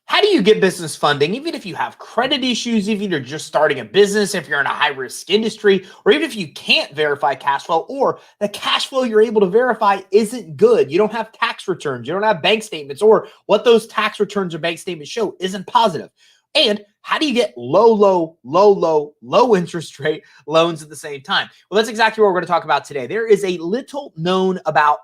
How do you get business funding, even if you have credit issues, even if you're just starting a business, if you're in a high-risk industry, or even if you can't verify cash flow, or the cash flow you're able to verify isn't good? You don't have tax returns, you don't have bank statements, or what those tax returns or bank statements show isn't positive. And how do you get low interest rate loans at the same time? Well, that's exactly what we're going to talk about today. There is a little known about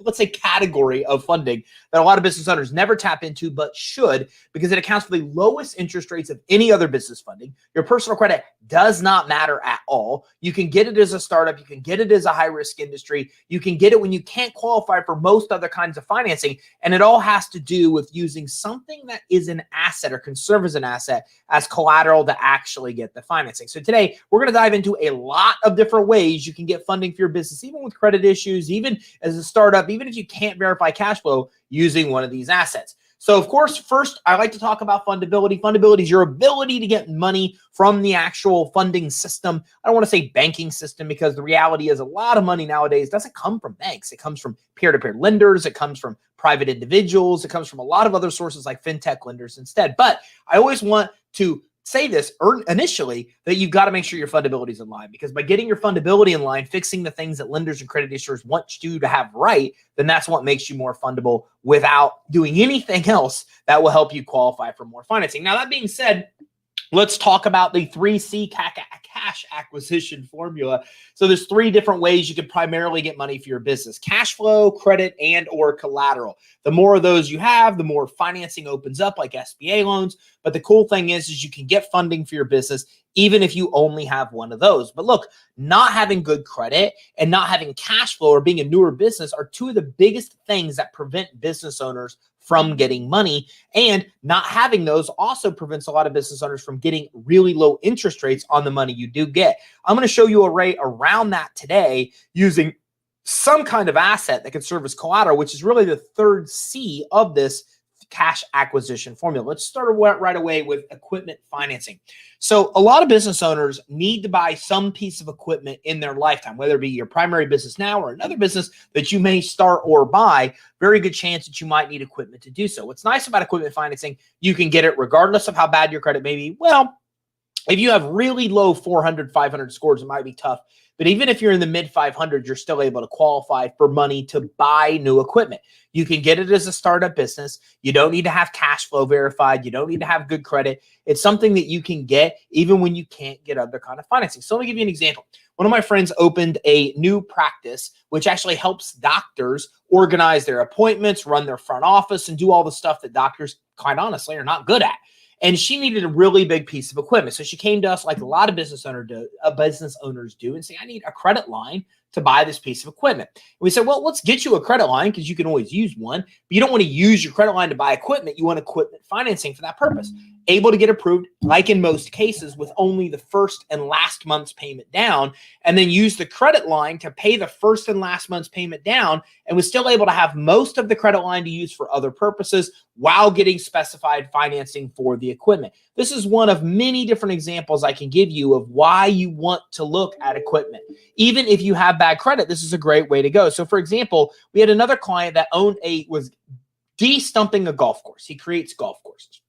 let's say category of funding that a lot of business owners never tap into, but should, because it accounts for the lowest interest rates of any other business funding. Your personal credit does not matter at all. You can get it as a startup. You can get it as a high-risk industry. You can get it when you can't qualify for most other kinds of financing. And it all has to do with using something that is an asset or can serve as an asset as collateral to actually get the financing. So today, we're going to dive into a lot of different ways you can get funding for your business, even with credit issues, even as a startup, even if you can't verify cash flow using one of these assets. So of course, first, I like to talk about fundability. Fundability is your ability to get money from the actual funding system. I don't want to say banking system, because the reality is a lot of money nowadays doesn't come from banks. It comes from peer-to-peer lenders. It comes from private individuals. It comes from a lot of other sources like fintech lenders instead. But I always want to say this initially, that you've got to make sure your fundability is in line, because by getting your fundability in line, fixing the things that lenders and credit issuers want you to have right, then that's what makes you more fundable without doing anything else that will help you qualify for more financing. Now, that being said, let's talk about the 3C cash acquisition formula. So there's three different ways you can primarily get money for your business: cash flow, credit, and or collateral. The more of those you have, the more financing opens up, like SBA loans. But the cool thing is you can get funding for your business even if you only have one of those. But look, not having good credit and not having cash flow or being a newer business are two of the biggest things that prevent business owners from getting money. And not having those also prevents a lot of business owners from getting really low interest rates on the money you do get. I'm going to show you a way around that today using some kind of asset that can serve as collateral, which is really the third C of this cash acquisition formula. Let's start right away with equipment financing. So a lot of business owners need to buy some piece of equipment in their lifetime, whether it be your primary business now or another business that you may start or buy. Very good chance that you might need equipment to do so. What's nice about equipment financing, you can get it regardless of how bad your credit may be. Well, if you have really low 400, 500 scores, it might be tough. But even if you're in the mid 500s, you're still able to qualify for money to buy new equipment. You can get it as a startup business. You don't need to have cash flow verified. You don't need to have good credit. It's something that you can get even when you can't get other kind of financing. So let me give you an example. One of my friends opened a new practice, which actually helps doctors organize their appointments, run their front office, and do all the stuff that doctors, quite honestly, are not good at. And she needed a really big piece of equipment. So she came to us like a lot of business owners do and say, I need a credit line to buy this piece of equipment. And we said, well, let's get you a credit line because you can always use one, but you don't want to use your credit line to buy equipment. You want equipment financing for that purpose. Able to get approved, like in most cases, with only the first and last month's payment down, and then use the credit line to pay the first and last month's payment down, and was still able to have most of the credit line to use for other purposes while getting specified financing for the equipment. This is one of many different examples I can give you of why you want to look at equipment. Even if you have bad credit, this is a great way to go. So for example, we had another client that was de-stumping a golf course. He creates golf courses.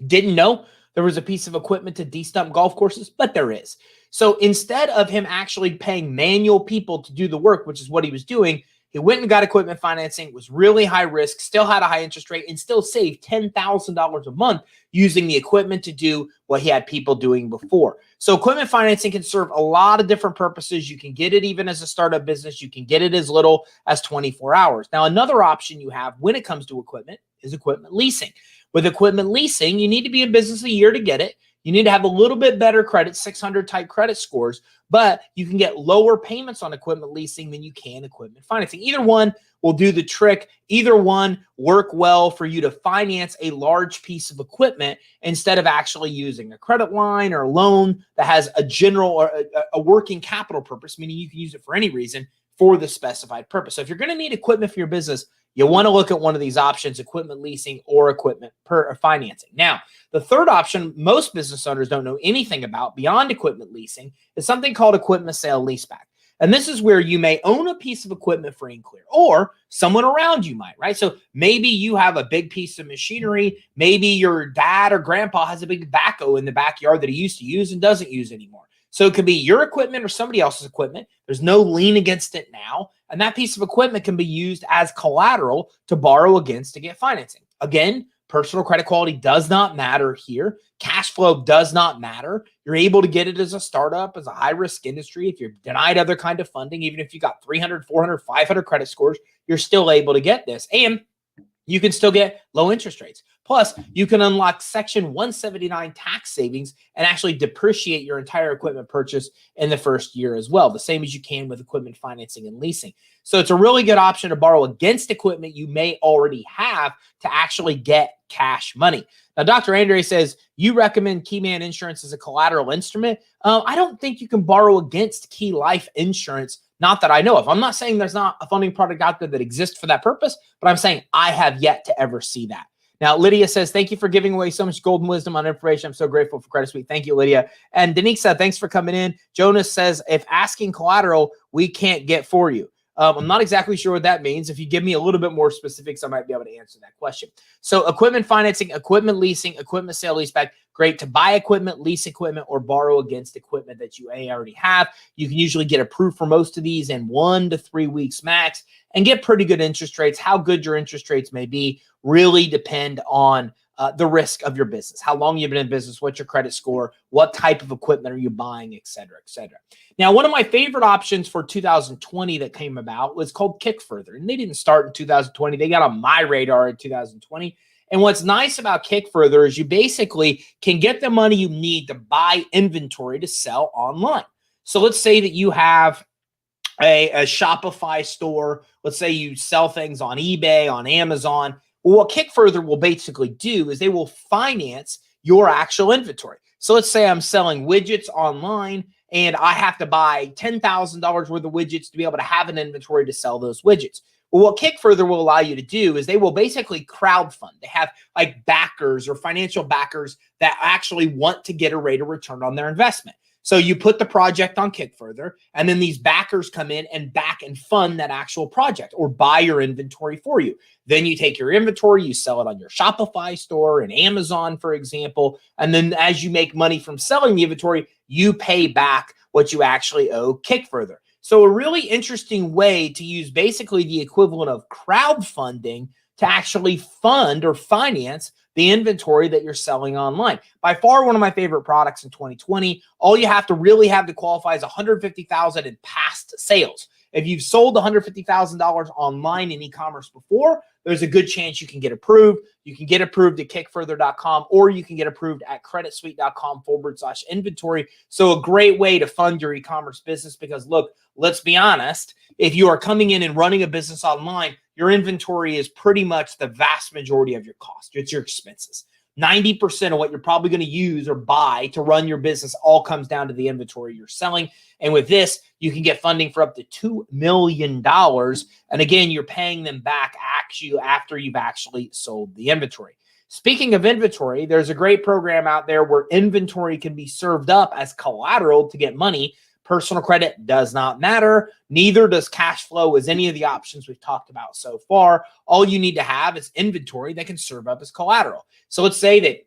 Didn't know there was a piece of equipment to de-stump golf courses, but there is. So instead of him actually paying manual people to do the work, which is what he was doing, he went and got equipment financing, was really high risk, still had a high interest rate, and still saved $10,000 a month using the equipment to do what he had people doing before. So equipment financing can serve a lot of different purposes. You can get it even as a startup business. You can get it as little as 24 hours. Now, another option you have when it comes to equipment is equipment leasing. With equipment leasing, you need to be in business a year to get it. You need to have a little bit better credit, 600 type credit scores, but you can get lower payments on equipment leasing than you can equipment financing. Either one will do the trick. Either one work well for you to finance a large piece of equipment instead of actually using a credit line or a loan that has a general or a working capital purpose, meaning you can use it for any reason for the specified purpose. So if you're going to need equipment for your business, you want to look at one of these options: equipment leasing or equipment financing. Now, the third option most business owners don't know anything about beyond equipment leasing is something called equipment sale-leaseback. And this is where you may own a piece of equipment free and clear, or someone around you might, right? So maybe you have a big piece of machinery. Maybe your dad or grandpa has a big backhoe in the backyard that he used to use and doesn't use anymore. So it could be your equipment or somebody else's equipment. There's no lien against it now. And that piece of equipment can be used as collateral to borrow against to get financing. Again, personal credit quality does not matter here. Cash flow does not matter. You're able to get it as a startup, as a high-risk industry. If you're denied other kind of funding, even if you got 300, 400, 500 credit scores, you're still able to get this. And you can still get low interest rates. Plus, you can unlock Section 179 tax savings and actually depreciate your entire equipment purchase in the first year as well, the same as you can with equipment financing and leasing. So it's a really good option to borrow against equipment you may already have to actually get cash money. Now, Dr. Andre says, you recommend Keyman Insurance as a collateral instrument. I don't think you can borrow against Key Life Insurance, not that I know of. I'm not saying there's not a funding product out there that exists for that purpose, but I'm saying I have yet to ever see that. Now, Lydia says, thank you for giving away so much golden wisdom on information. I'm so grateful for Credit Suite. Thank you, Lydia. And Denise said, thanks for coming in. Jonas says, if asking collateral, we can't get for you. I'm not exactly sure what that means. If you give me a little bit more specifics, I might be able to answer that question. So equipment financing, equipment leasing, equipment sale leaseback, great to buy equipment, lease equipment, or borrow against equipment that you already have. You can usually get approved for most of these in 1 to 3 weeks max and get pretty good interest rates. How good your interest rates may be really depend on the risk of your business, how long you've been in business, what's your credit score, what type of equipment are you buying, et cetera, et cetera. Now, one of my favorite options for 2020 that came about was called Kickfurther. And they didn't start in 2020. They got on my radar in 2020. And what's nice about Kickfurther is you basically can get the money you need to buy inventory to sell online. So let's say that you have a Shopify store. Let's say you sell things on eBay, on Amazon. Well, what Kickfurther will basically do is they will finance your actual inventory. So let's say I'm selling widgets online and I have to buy $10,000 worth of widgets to be able to have an inventory to sell those widgets. Well, what Kickfurther will allow you to do is they will basically crowdfund. They have like backers or financial backers that actually want to get a rate of return on their investment. So you put the project on Kickfurther, and then these backers come in and back and fund that actual project or buy your inventory for you. Then you take your inventory, you sell it on your Shopify store and Amazon, for example. And then as you make money from selling the inventory, you pay back what you actually owe Kickfurther. So a really interesting way to use basically the equivalent of crowdfunding to actually fund or finance the inventory that you're selling online. By far, one of my favorite products in 2020. All you have to really have to qualify is $150,000 in past sales. If you've sold $150,000 online in e-commerce before, there's a good chance you can get approved. You can get approved at kickfurther.com, or you can get approved at creditsuite.com/inventory. So a great way to fund your e-commerce business, because look, let's be honest, if you are coming in and running a business online, your inventory is pretty much the vast majority of your cost. It's your expenses. 90% of what you're probably going to use or buy to run your business all comes down to the inventory you're selling. And with this, you can get funding for up to $2 million. And again, you're paying them back after you've actually sold the inventory. Speaking of inventory, there's a great program out there where inventory can be served up as collateral to get money. Personal credit does not matter. Neither does cash flow, as any of the options we've talked about so far. All you need to have is inventory that can serve up as collateral. So let's say that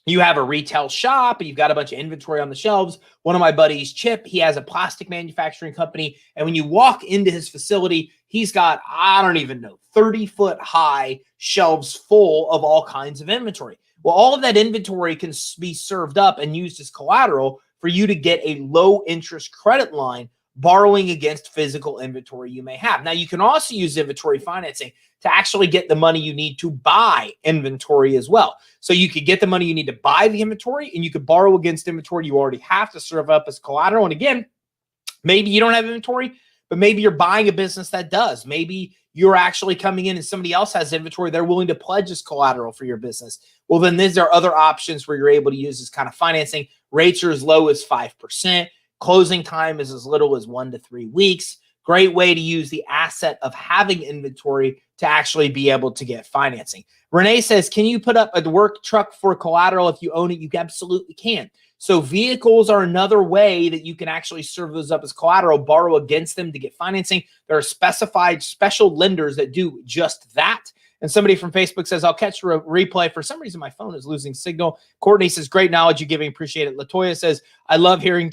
you have a retail shop and you've got a bunch of inventory on the shelves. One of my buddies, Chip, he has a plastic manufacturing company. And when you walk into his facility, he's got, I don't even know, 30-foot high shelves full of all kinds of inventory. Well, all of that inventory can be served up and used as collateral for you to get a low interest credit line borrowing against physical inventory you may have. Now, you can also use inventory financing to actually get the money you need to buy inventory as well. So you could get the money you need to buy the inventory, and you could borrow against inventory you already have to serve up as collateral. And again, maybe you don't have inventory, but maybe you're buying a business that does. Maybe you're actually coming in and somebody else has inventory they're willing to pledge as collateral for your business. Well, then there are other options where you're able to use this kind of financing. Rates are as low as 5%. Closing time is as little as 1 to 3 weeks. Great way to use the asset of having inventory to actually be able to get financing. Renee says, can you put up a work truck for collateral if you own it? You absolutely can. So vehicles are another way that you can actually serve those up as collateral, borrow against them to get financing. There are specified special lenders that do just that. And somebody from Facebook says, I'll catch a replay. For some reason, my phone is losing signal. Courtney says, great knowledge you're giving. Appreciate it. Latoya says, I love hearing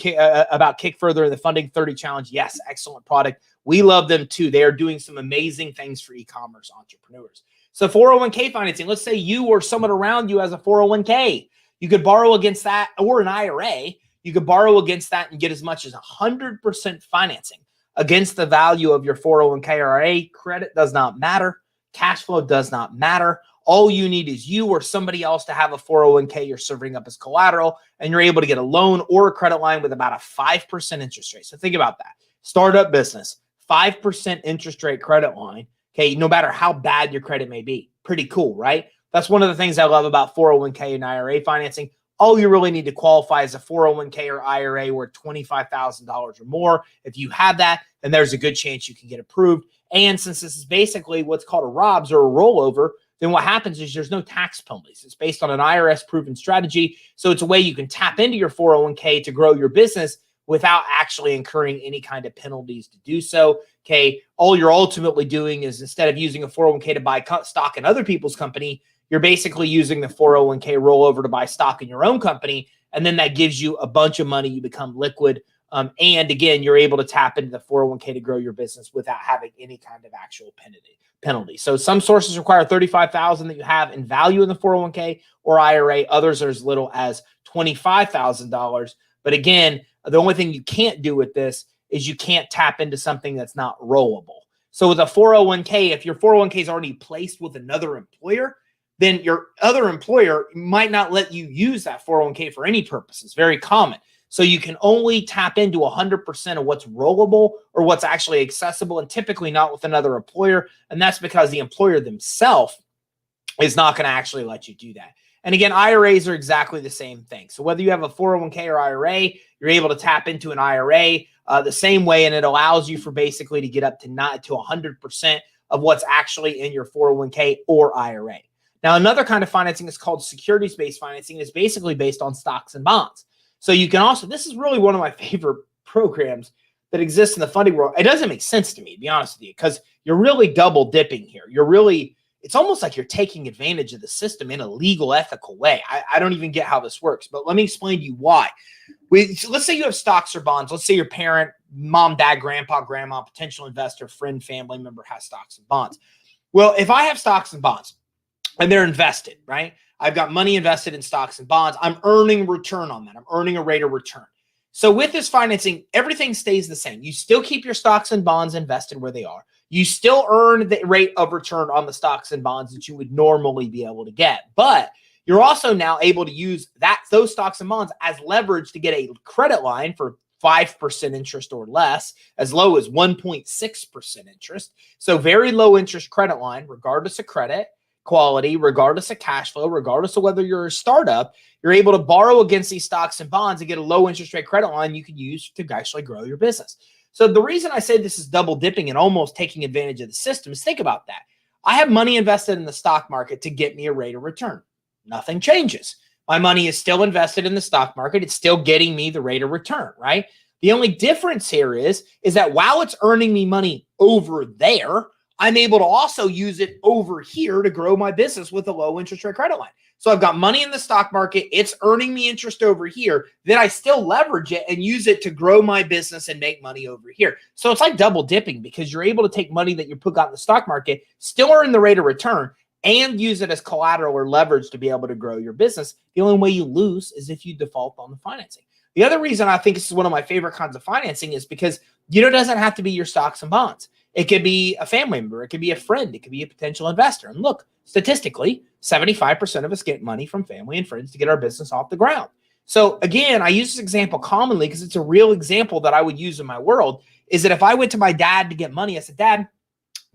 about Kickfurther and the Funding 30 Challenge. Yes, excellent product. We love them too. They are doing some amazing things for e-commerce entrepreneurs. So 401k financing, let's say you or someone around you has a 401k. You could borrow against that, or an IRA. You could borrow against that and get as much as 100% financing against the value of your 401k or IRA. Credit does not matter. Cash flow does not matter. All you need is you or somebody else to have a 401k you're serving up as collateral, and you're able to get a loan or a credit line with about a 5% interest rate. So think about that. Startup business, 5% interest rate credit line. Okay, no matter how bad your credit may be. Pretty cool, right? That's one of the things I love about 401k and IRA financing. All you really need to qualify is a 401k or IRA worth $25,000 or more. If you have that, then there's a good chance you can get approved. And since this is basically what's called a ROBS or a rollover, then what happens is there's no tax penalties. It's based on an IRS proven strategy. So it's a way you can tap into your 401k to grow your business without actually incurring any kind of penalties to do so. Okay, all you're ultimately doing is, instead of using a 401k to buy stock in other people's company, you're basically using the 401k rollover to buy stock in your own company. And then that gives you a bunch of money. You become liquid. And again, you're able to tap into the 401k to grow your business without having any kind of actual penalty. So some sources require $35,000 that you have in value in the 401k or IRA. Others are as little as $25,000. But again, the only thing you can't do with this is you can't tap into something that's not rollable. So with a 401k, if your 401k is already placed with another employer, then your other employer might not let you use that 401k for any purposes. Very common. So you can only tap into 100% of what's rollable or what's actually accessible, and typically not with another employer. And that's because the employer themselves is not going to actually let you do that. And again, IRAs are exactly the same thing. So whether you have a 401k or IRA, you're able to tap into an IRA the same way, and it allows you for basically to get up to 100% of what's actually in your 401k or IRA. Now, another kind of financing is called securities-based financing. It's basically based on stocks and bonds. So you can also, this is really one of my favorite programs that exists in the funding world. It doesn't make sense to me, to be honest with you, because you're really double dipping here. It's almost like you're taking advantage of the system in a legal, ethical way. I don't even get how this works, but let me explain to you why. Let's say you have stocks or bonds. Let's say your parent, mom, dad, grandpa, grandma, potential investor, friend, family member has stocks and bonds. Well, if I have stocks and bonds and they're invested, right? I've got money invested in stocks and bonds. I'm earning return on that. I'm earning a rate of return. So with this financing, everything stays the same. You still keep your stocks and bonds invested where they are. You still earn the rate of return on the stocks and bonds that you would normally be able to get. But you're also now able to use those stocks and bonds as leverage to get a credit line for 5% interest or less, as low as 1.6% interest. So very low interest credit line, regardless of credit quality, regardless of cash flow, regardless of whether you're a startup, you're able to borrow against these stocks and bonds and get a low interest rate credit line you can use to actually grow your business. So the reason I say this is double dipping and almost taking advantage of the system is, think about that. I have money invested in the stock market to get me a rate of return. Nothing changes. My money is still invested in the stock market. It's still getting me the rate of return, right? The only difference here is that while it's earning me money over there, I'm able to also use it over here to grow my business with a low interest rate credit line. So I've got money in the stock market. It's earning me interest over here. Then I still leverage it and use it to grow my business and make money over here. So it's like double dipping, because you're able to take money that you got in the stock market, still earn the rate of return, and use it as collateral or leverage to be able to grow your business. The only way you lose is if you default on the financing. The other reason I think this is one of my favorite kinds of financing is because it doesn't have to be your stocks and bonds. It could be a family member. It could be a friend. It could be a potential investor. And look, statistically, 75% of us get money from family and friends to get our business off the ground. So again, I use this example commonly because it's a real example that I would use in my world, is that if I went to my dad to get money, I said, Dad,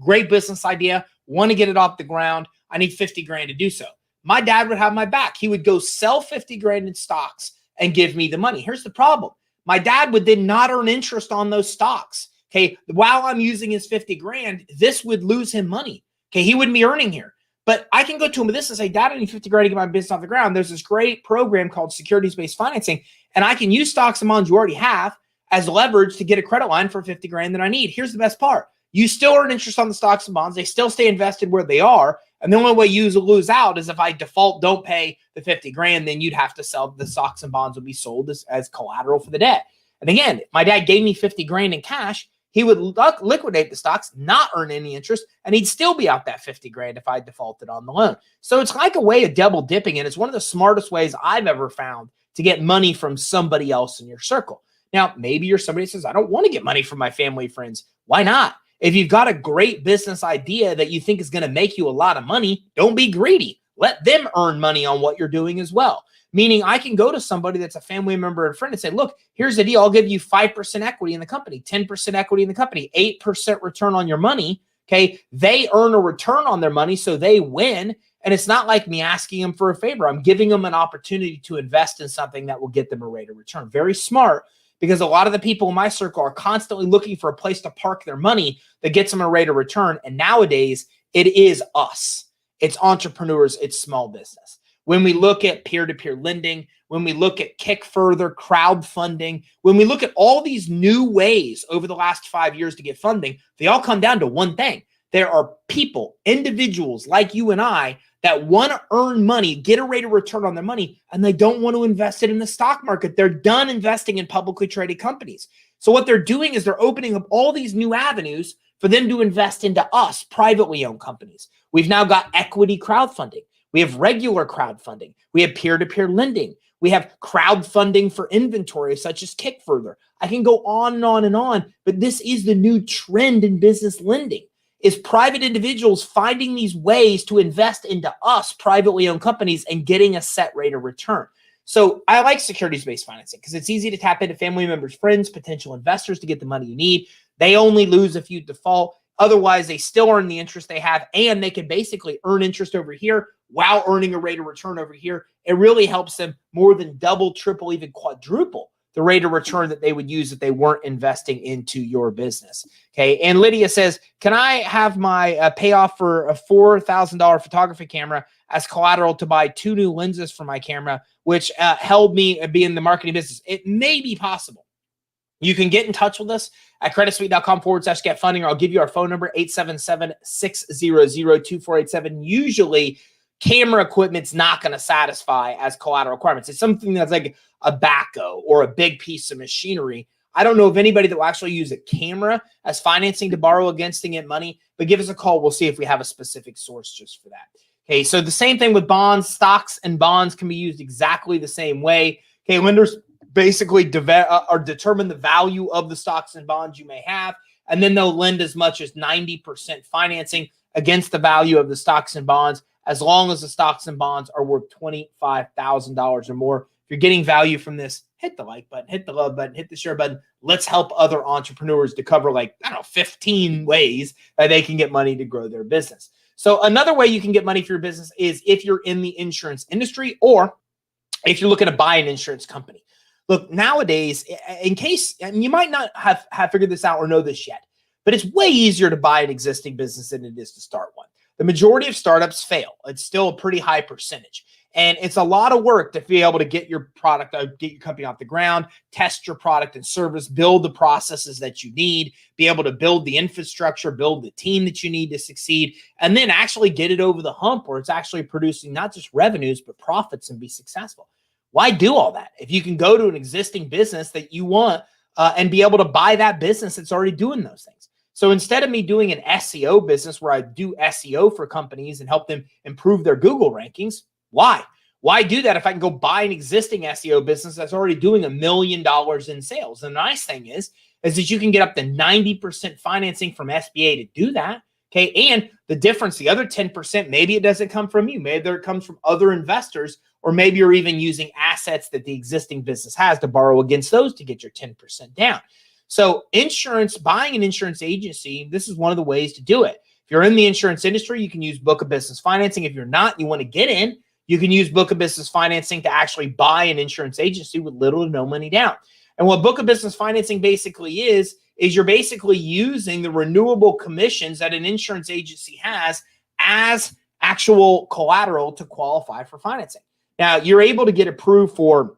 great business idea, want to get it off the ground. I need 50 grand to do so. My dad would have my back. He would go sell 50 grand in stocks and give me the money. Here's the problem. My dad would then not earn interest on those stocks. Okay, while I'm using his 50 grand, this would lose him money. Okay, he wouldn't be earning here. But I can go to him with this and say, Dad, I need 50 grand to get my business off the ground. There's this great program called securities-based financing, and I can use stocks and bonds you already have as leverage to get a credit line for 50 grand that I need. Here's the best part. You still earn interest on the stocks and bonds. They still stay invested where they are. And the only way you lose out is if I default, don't pay the 50 grand, then you'd have to sell the stocks and bonds would be sold as collateral for the debt. And again, if my dad gave me 50 grand in cash, he would liquidate the stocks, not earn any interest, and he'd still be out that 50 grand if I defaulted on the loan. So it's like a way of double dipping, and it's one of the smartest ways I've ever found to get money from somebody else in your circle. Now, maybe you're somebody who says, I don't want to get money from my family, friends. Why not? If you've got a great business idea that you think is going to make you a lot of money, don't be greedy. Let them earn money on what you're doing as well. Meaning I can go to somebody that's a family member and friend and say, look, here's the deal. I'll give you 5% equity in the company, 10% equity in the company, 8% return on your money. Okay. They earn a return on their money, so they win. And it's not like me asking them for a favor. I'm giving them an opportunity to invest in something that will get them a rate of return. Very smart, because a lot of the people in my circle are constantly looking for a place to park their money that gets them a rate of return. And nowadays it is us. It's entrepreneurs. It's small business. When we look at peer-to-peer lending, when we look at Kickfurther, crowdfunding, when we look at all these new ways over the last 5 years to get funding, they all come down to one thing. There are people, individuals like you and I, that want to earn money, get a rate of return on their money, and they don't want to invest it in the stock market. They're done investing in publicly traded companies. So what they're doing is they're opening up all these new avenues for them to invest into us, privately owned companies. We've now got equity crowdfunding. We have regular crowdfunding. We have peer-to-peer lending. We have crowdfunding for inventory, such as Kickfurther. I can go on and on and on, but this is the new trend in business lending, is private individuals finding these ways to invest into us, privately owned companies, and getting a set rate of return. So I like securities-based financing because it's easy to tap into family members, friends, potential investors to get the money you need. They only lose if you default. Otherwise, they still earn the interest they have, and they can basically earn interest over here while earning a rate of return over here. It really helps them more than double, triple, even quadruple the rate of return that they would use if they weren't investing into your business. Okay. And Lydia says, can I have my payoff for a $4,000 photography camera as collateral to buy 2 new lenses for my camera, which held me be in the marketing business? It may be possible. You can get in touch with us at creditsuite.com/get funding, or I'll give you our phone number, 877-600-2487. Usually camera equipment's not going to satisfy as collateral requirements. It's something that's like a backhoe or a big piece of machinery. I don't know of anybody that will actually use a camera as financing to borrow against and get money, but give us a call. We'll see if we have a specific source just for that. Okay, so the same thing with bonds. Stocks and bonds can be used exactly the same way. Okay, lenders basically determine the value of the stocks and bonds you may have, and then they'll lend as much as 90% financing against the value of the stocks and bonds, as long as the stocks and bonds are worth $25,000 or more. If you're getting value from this, hit the like button, hit the love button, hit the share button. Let's help other entrepreneurs to cover 15 ways that they can get money to grow their business. So another way you can get money for your business is if you're in the insurance industry, or if you're looking to buy an insurance company. Look, nowadays, in case, and you might not have figured this out or know this yet, but it's way easier to buy an existing business than it is to start one. The majority of startups fail. It's still a pretty high percentage. And it's a lot of work to be able to get your product, get your company off the ground, test your product and service, build the processes that you need, be able to build the infrastructure, build the team that you need to succeed, and then actually get it over the hump where it's actually producing not just revenues, but profits and be successful. Why do all that if you can go to an existing business that you want and be able to buy that business that's already doing those things? So instead of me doing an SEO business where I do SEO for companies and help them improve their Google rankings, why? Why do that if I can go buy an existing SEO business that's already doing $1 million in sales? And the nice thing is that you can get up to 90% financing from SBA to do that. Okay. And the difference, the other 10%, maybe it doesn't come from you. Maybe it comes from other investors, or maybe you're even using assets that the existing business has to borrow against those to get your 10% down. So insurance, buying an insurance agency, this is one of the ways to do it. If you're in the insurance industry, you can use book of business financing. If you're not, you want to get in, you can use book of business financing to actually buy an insurance agency with little to no money down. And what book of business financing basically is you're basically using the renewable commissions that an insurance agency has as actual collateral to qualify for financing. Now, you're able to get approved for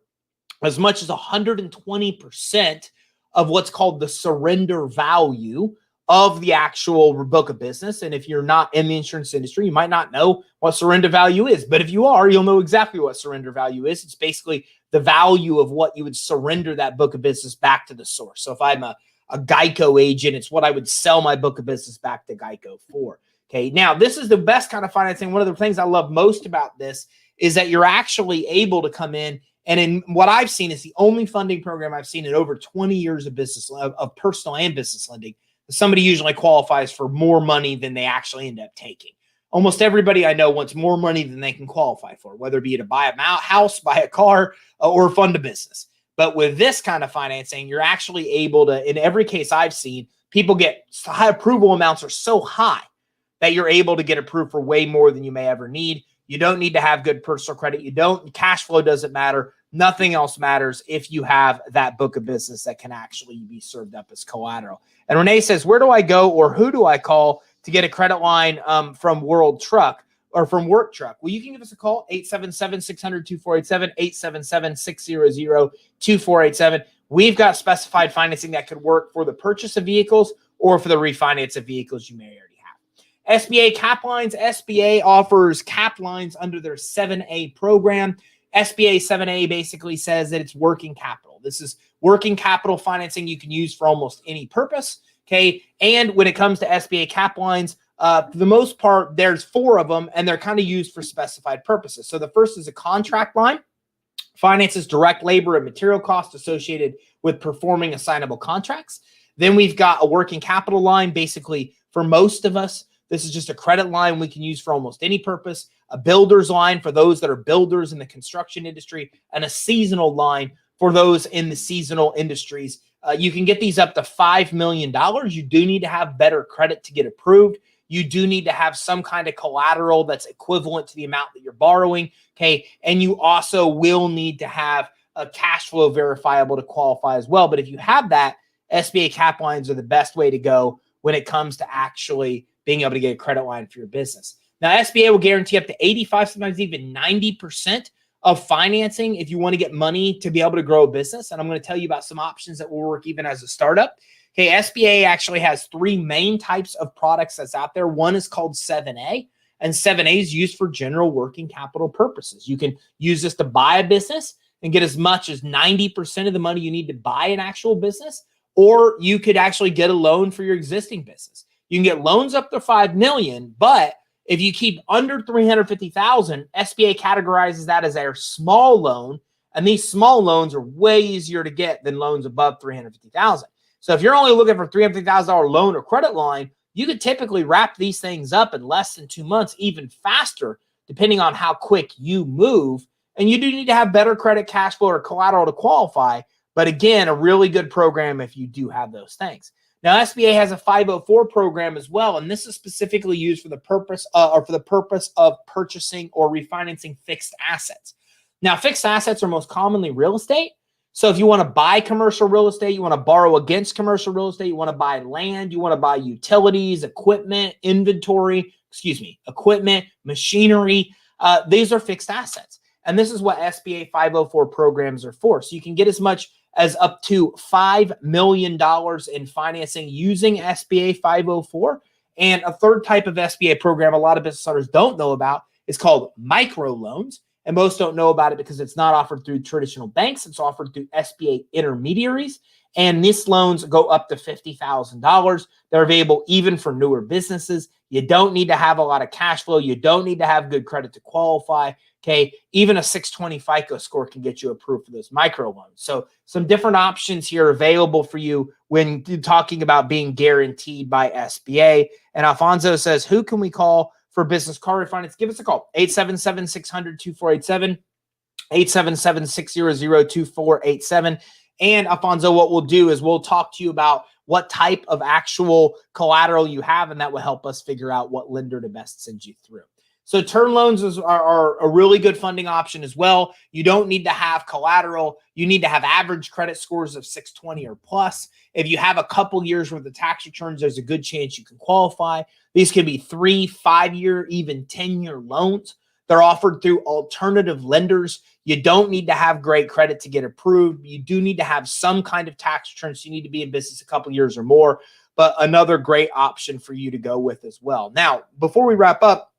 as much as 120% of what's called the surrender value of the actual book of business. And if you're not in the insurance industry, you might not know what surrender value is. But if you are, you'll know exactly what surrender value is. It's basically the value of what you would surrender that book of business back to the source. So if I'm a Geico agent, it's what I would sell my book of business back to Geico for. Okay, now this is the best kind of financing. One of the things I love most about this is that you're actually able to come in, and in what I've seen is the only funding program I've seen in over 20 years of business, of personal and business lending. Somebody usually qualifies for more money than they actually end up taking. Almost everybody I know wants more money than they can qualify for, whether it be to buy a house, buy a car, or fund a business. But with this kind of financing, you're actually able to, in every case I've seen, people get high approval amounts are so high that you're able to get approved for way more than you may ever need. You don't need to have good personal credit. Cash flow doesn't matter. Nothing else matters if you have that book of business that can actually be served up as collateral. And Renee says, where do I go or who do I call to get a credit line from World Truck or from Work Truck? Well, you can give us a call, 877-600-2487, 877-600-2487. We've got specified financing that could work for the purchase of vehicles or for the refinance of vehicles you may already have. SBA CAPLines. SBA offers CAPLines under their 7A program. SBA 7A basically says that it's working capital. This is working capital financing you can use for almost any purpose. Okay. And when it comes to SBA CAPLines, for the most part, there's 4 of them, and they're kind of used for specified purposes. So the first is a contract line. Finances direct labor and material costs associated with performing assignable contracts. Then we've got a working capital line. Basically, for most of us, this is just a credit line we can use for almost any purpose. A builder's line for those that are builders in the construction industry, and a seasonal line for those in the seasonal industries. You can get these up to $5 million. You do need to have better credit to get approved. You do need to have some kind of collateral that's equivalent to the amount that you're borrowing. Okay. And you also will need to have a cash flow verifiable to qualify as well. But if you have that, SBA CAPLines are the best way to go when it comes to actually being able to get a credit line for your business. Now, SBA will guarantee up to 85, sometimes even 90% of financing if you want to get money to be able to grow a business. And I'm going to tell you about some options that will work even as a startup. Okay, SBA actually has 3 main types of products that's out there. One is called 7A, and 7A is used for general working capital purposes. You can use this to buy a business and get as much as 90% of the money you need to buy an actual business, or you could actually get a loan for your existing business. You can get loans up to $5 million, but if you keep under $350,000, SBA categorizes that as a small loan, and these small loans are way easier to get than loans above $350,000. So if you're only looking for $350,000 loan or credit line, you could typically wrap these things up in less than 2 months, even faster, depending on how quick you move. And you do need to have better credit, cash flow, or collateral to qualify. But again, a really good program if you do have those things. Now, SBA has a 504 program as well, and this is specifically used for the purpose of purchasing or refinancing fixed assets. Now, fixed assets are most commonly real estate. So if you want to buy commercial real estate, you want to borrow against commercial real estate, you want to buy land, you want to buy utilities, equipment, equipment, machinery, these are fixed assets. And this is what SBA 504 programs are for. So you can get as much as up to $5 million in financing using SBA 504. And a third type of SBA program a lot of business owners don't know about is called microloans. And most don't know about it because it's not offered through traditional banks. It's offered through SBA intermediaries. And these loans go up to $50,000. They're available even for newer businesses. You don't need to have a lot of cash flow. You don't need to have good credit to qualify. Okay, even a 620 FICO score can get you approved for those microloans. So some different options here available for you when you're talking about being guaranteed by SBA. And Alfonso says, who can we call for business car refinance? Give us a call, 877-600-2487, 877-600-2487. And Alfonso, what we'll do is we'll talk to you about what type of actual collateral you have, and that will help us figure out what lender to best send you through. So term loans are a really good funding option as well. You don't need to have collateral. You need to have average credit scores of 620 or plus. If you have a couple years worth of tax returns, there's a good chance you can qualify. These can be 3, 5-year, even 10-year loans. They're offered through alternative lenders. You don't need to have great credit to get approved. You do need to have some kind of tax returns. You need to be in business a couple years or more, but another great option for you to go with as well. Now, before we wrap up,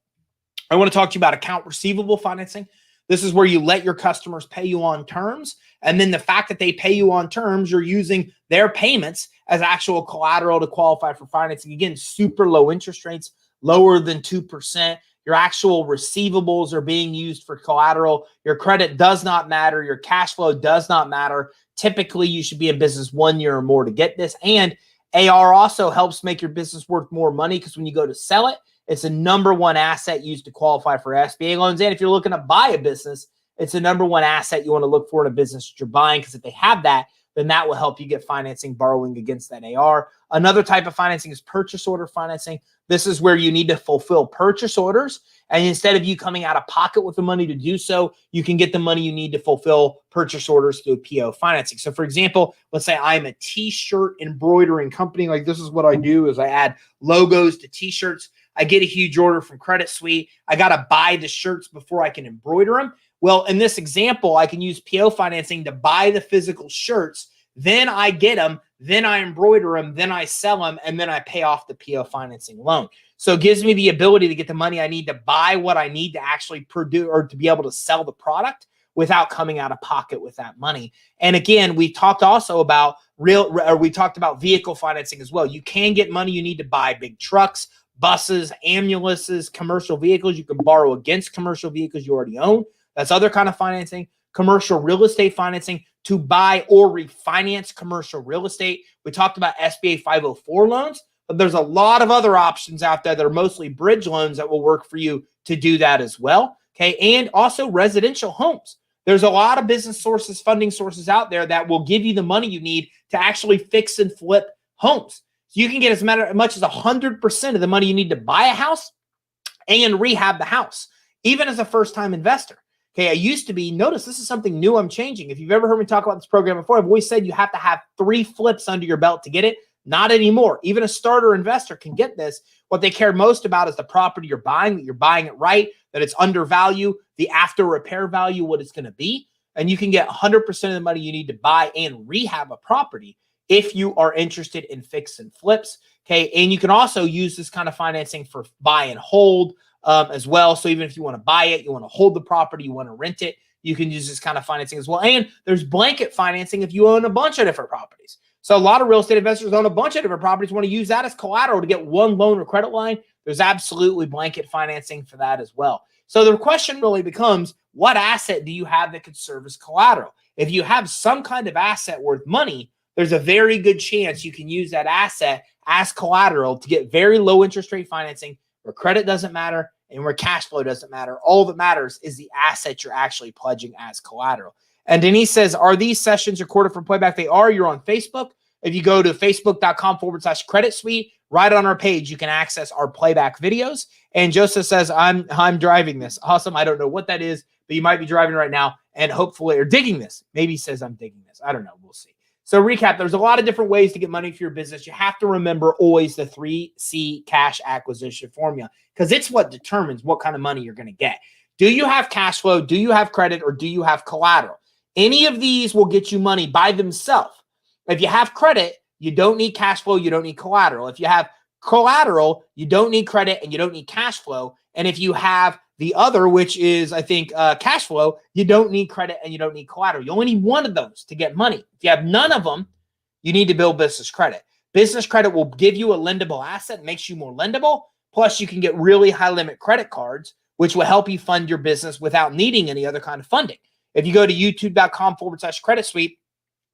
I want to talk to you about account receivable financing. This is where you let your customers pay you on terms. And then the fact that they pay you on terms, you're using their payments as actual collateral to qualify for financing. Again, super low interest rates, lower than 2%. Your actual receivables are being used for collateral. Your credit does not matter. Your cash flow does not matter. Typically, you should be in business 1 year or more to get this. And AR also helps make your business worth more money because when you go to sell it, it's a #1 asset used to qualify for SBA loans. And if you're looking to buy a business, it's a #1 asset you want to look for in a business that you're buying, because if they have that, then that will help you get financing borrowing against that AR. Another type of financing is purchase order financing. This is where you need to fulfill purchase orders. And instead of you coming out of pocket with the money to do so, you can get the money you need to fulfill purchase orders through PO financing. So for example, let's say I'm a t-shirt embroidering company. Like, this is what I do is I add logos to t-shirts. I get a huge order from Credit Suite. I got to buy the shirts before I can embroider them. Well, in this example, I can use PO financing to buy the physical shirts. Then I get them, then I embroider them, then I sell them, and then I pay off the PO financing loan. So it gives me the ability to get the money I need to buy what I need to actually produce or to be able to sell the product without coming out of pocket with that money. And again, we talked also about we talked about vehicle financing as well. You can get money you need to buy big trucks, buses, ambulances, commercial vehicles. You can borrow against commercial vehicles you already own. That's other kind of financing. Commercial real estate financing to buy or refinance commercial real estate. We talked about SBA 504 loans, but there's a lot of other options out there that are mostly bridge loans that will work for you to do that as well. Okay. And also residential homes. There's a lot of business sources, funding sources out there that will give you the money you need to actually fix and flip homes. So you can get as much as 100% of the money you need to buy a house and rehab the house, even as a first-time investor. Okay, I used to be, notice this is something new I'm changing. If you've ever heard me talk about this program before, I've always said you have to have 3 flips under your belt to get it. Not anymore. Even a starter investor can get this. What they care most about is the property you're buying, that you're buying it right, that it's undervalued, the after repair value, what it's going to be. And you can get 100% of the money you need to buy and rehab a property if you are interested in fix and flips. Okay, and you can also use this kind of financing for buy and hold as well. So even if you want to buy it, you want to hold the property, you want to rent it, you can use this kind of financing as well. And there's blanket financing if you own a bunch of different properties. So a lot of real estate investors own a bunch of different properties, want to use that as collateral to get one loan or credit line. There's absolutely blanket financing for that as well. So the question really becomes, what asset do you have that could serve as collateral? If you have some kind of asset worth money, there's a very good chance you can use that asset as collateral to get very low interest rate financing where credit doesn't matter and where cash flow doesn't matter. All that matters is the asset you're actually pledging as collateral. And Denise says, are these sessions recorded for playback? They are. You're on Facebook. If you go to facebook.com/credit suite, right on our page, you can access our playback videos. And Joseph says, I'm driving this. Awesome. I don't know what that is, but you might be driving right now and hopefully, or digging this. Maybe he says I'm digging this. I don't know. We'll see. So recap, there's a lot of different ways to get money for your business. You have to remember always the 3C cash acquisition formula, because it's what determines what kind of money you're going to get. Do you have cash flow? Do you have credit? Or do you have collateral? Any of these will get you money by themselves. If you have credit, you don't need cash flow. You don't need collateral. If you have collateral, you don't need credit and you don't need cash flow. And if you have the other, which is, I think, cash flow, you don't need credit and you don't need collateral. You only need one of those to get money. If you have none of them, you need to build business credit. Business credit will give you a lendable asset, makes you more lendable. Plus, you can get really high limit credit cards, which will help you fund your business without needing any other kind of funding. If you go to youtube.com/credit suite,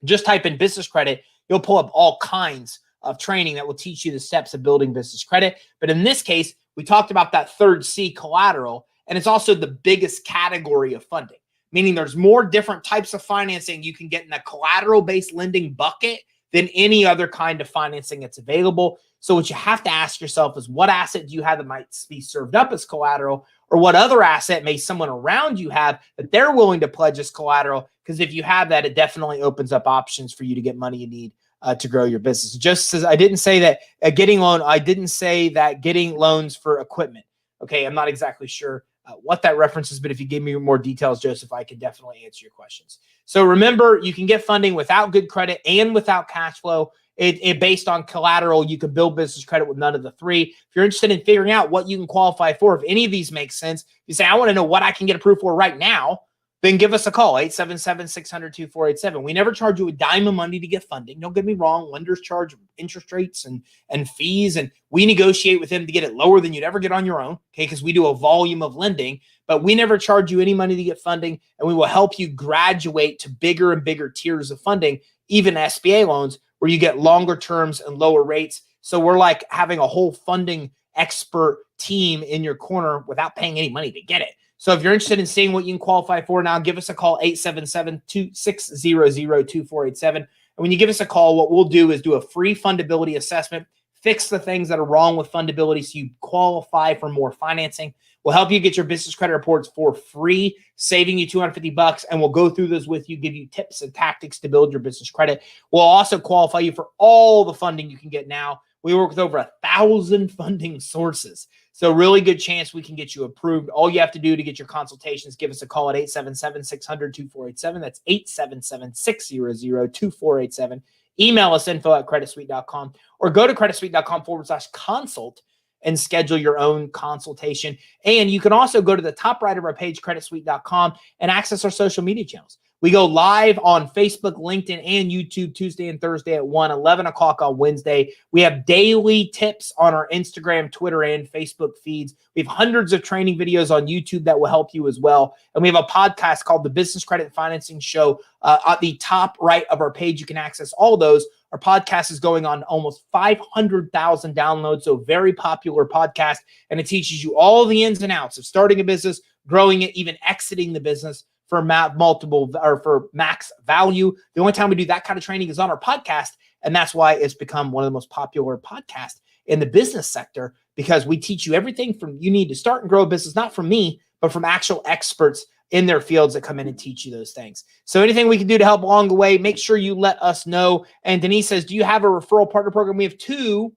just type in business credit, you'll pull up all kinds of training that will teach you the steps of building business credit. But in this case, we talked about that third C, collateral, and it's also the biggest category of funding, meaning there's more different types of financing you can get in a collateral-based lending bucket than any other kind of financing that's available. So what you have to ask yourself is, what asset do you have that might be served up as collateral, or what other asset may someone around you have that they're willing to pledge as collateral. Because if you have that, it definitely opens up options for you to get money you need to grow your business. Just as I didn't say that I didn't say that getting loans for equipment. Okay, I'm not exactly sure what that references, but if you give me more details, Joseph, I can definitely answer your questions. So remember, you can get funding without good credit and without cash flow. It based on collateral, you can build business credit with none of the three. If you're interested in figuring out what you can qualify for, if any of these make sense, you say, I want to know what I can get approved for right now, then give us a call, 877-600-2487. We never charge you a dime of money to get funding. Don't get me wrong. Lenders charge interest rates and fees, and we negotiate with them to get it lower than you'd ever get on your own, okay, because we do a volume of lending, but we never charge you any money to get funding, and we will help you graduate to bigger and bigger tiers of funding, even SBA loans, where you get longer terms and lower rates. So we're like having a whole funding expert team in your corner without paying any money to get it. So if you're interested in seeing what you can qualify for now, give us a call, 877-600-2487. And when you give us a call, what we'll do is do a free fundability assessment, fix the things that are wrong with fundability so you qualify for more financing. We'll help you get your business credit reports for free, saving you $250, and we'll go through those with you, give you tips and tactics to build your business credit. We'll also qualify you for all the funding you can get now. We work with over 1,000 funding sources. So really good chance we can get you approved. All you have to do to get your consultations, give us a call at 877-600-2487. That's 877-600-2487. Email us info@creditsuite.com or go to creditsuite.com/consult and schedule your own consultation. And you can also go to the top right of our page, creditsuite.com, and access our social media channels. We go live on Facebook, LinkedIn, and YouTube Tuesday and Thursday at 1, 11 o'clock on Wednesday. We have daily tips on our Instagram, Twitter, and Facebook feeds. We have hundreds of training videos on YouTube that will help you as well. And we have a podcast called The Business Credit and Financing Show. At the top right of our page, you can access all of those. Our podcast is going on almost 500,000 downloads, so very popular podcast. And it teaches you all the ins and outs of starting a business, growing it, even exiting the business for for max value. The only time we do that kind of training is on our podcast. And that's why it's become one of the most popular podcasts in the business sector, because we teach you everything from you need to start and grow a business, not from me, but from actual experts in their fields that come in and teach you those things. So anything we can do to help along the way, make sure you let us know. And Denise says, do you have a referral partner program? We have 2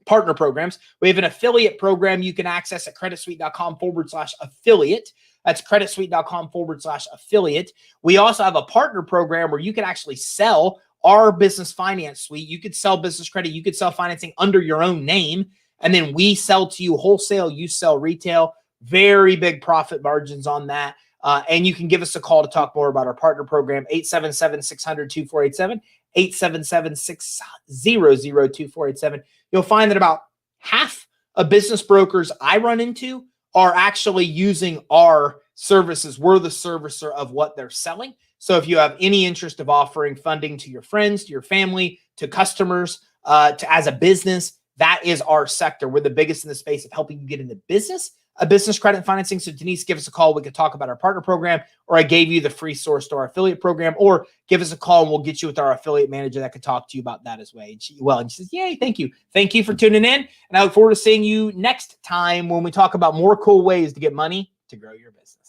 partner programs. We have an affiliate program you can access at creditsuite.com/affiliate. That's creditsuite.com/affiliate. We also have a partner program where you can actually sell our business finance suite. You could sell business credit. You could sell financing under your own name. And then we sell to you wholesale. You sell retail. Very big profit margins on that. And you can give us a call to talk more about our partner program, 877-600-2487, 877-600-2487. You'll find that about half of business brokers I run into are actually using our services. We're the servicer of what they're selling. So if you have any interest of offering funding to your friends, to your family, to customers, as a business, that is our sector. We're the biggest in the space of helping you get into business, a business credit and financing. So Denise, give us a call. We could talk about our partner program, or I gave you the free source to our affiliate program, or give us a call and we'll get you with our affiliate manager that could talk to you about that as well. And she says, yay, thank you. Thank you for tuning in. And I look forward to seeing you next time when we talk about more cool ways to get money to grow your business.